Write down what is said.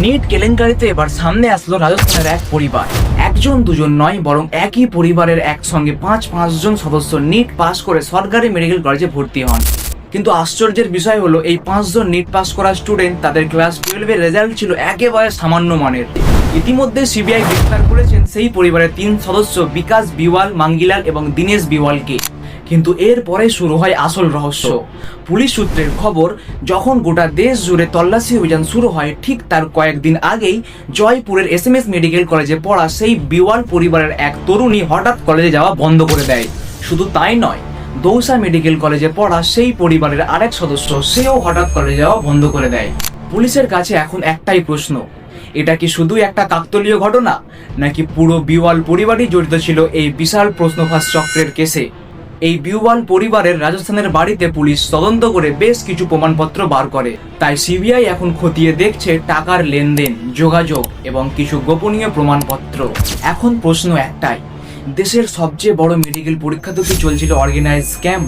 NEET কেলেঙ্কারিতে এবার সামনে আসলো রাজস্থানের এক পরিবার। একজন দুজন নয়, বরং একই পরিবারের একসঙ্গে পাঁচজন সদস্য নিট পাস করে সরকারি মেডিকেল কলেজে ভর্তি হন। কিন্তু আশ্চর্যের বিষয় হলো, এই 5 জন নিট পাস করা স্টুডেন্ট, তাদের ক্লাস 12-এর রেজাল্ট ছিল একেবারে সামান্য মানের। ইতিমধ্যে সিবিআই গ্রেফতার করেছেন সেই পরিবারের 3 সদস্য বিকাশ বিওয়াল, মাঙ্গিলাল এবং দীনেশ বিওয়ালকে। কিন্তু এরপরে শুরু হয় আসল রহস্য। পুলিশ সূত্রের খবর, যখন গোটা দেশ জুড়ে তল্লাশি অভিযান শুরু হয়, ঠিক তার কয়েকদিন আগেই জয়পুরের এসএমএস মেডিকেল কলেজে পড়া সেই বিওয়াল পরিবারের এক তরুণী হঠাৎ কলেজে যাওয়া বন্ধ করে দেয়। শুধু তাই নয়, দৌসা মেডিকেল কলেজে পড়া সেই পরিবারের আরেক সদস্য, সেও হঠাৎ কলেজে যাওয়া বন্ধ করে দেয়। পুলিশের কাছে এখন একটাই প্রশ্ন, এটা কি শুধু একটা কাকতালীয় ঘটনা, নাকি পুরো বিওয়াল পরিবারই জড়িত ছিল এই বিশাল প্রশ্নফাঁস চক্রের কেসে? এই বিওয়াল পরিবারের রাজস্থানের বাড়িতে পুলিশ তদন্ত করে বেশ কিছু প্রমাণপত্র বার করে। তাই সিবিআই এখন খতিয়ে দেখছে টাকার লেনদেন, যোগাযোগ এবং কিছু গোপনীয় প্রমাণপত্র। এখন প্রশ্ন একটাই, দেশের সবচেয়ে বড় মেডিকেল পরীক্ষা তো কি চলছিল অর্গানাইজ স্ক্যাম?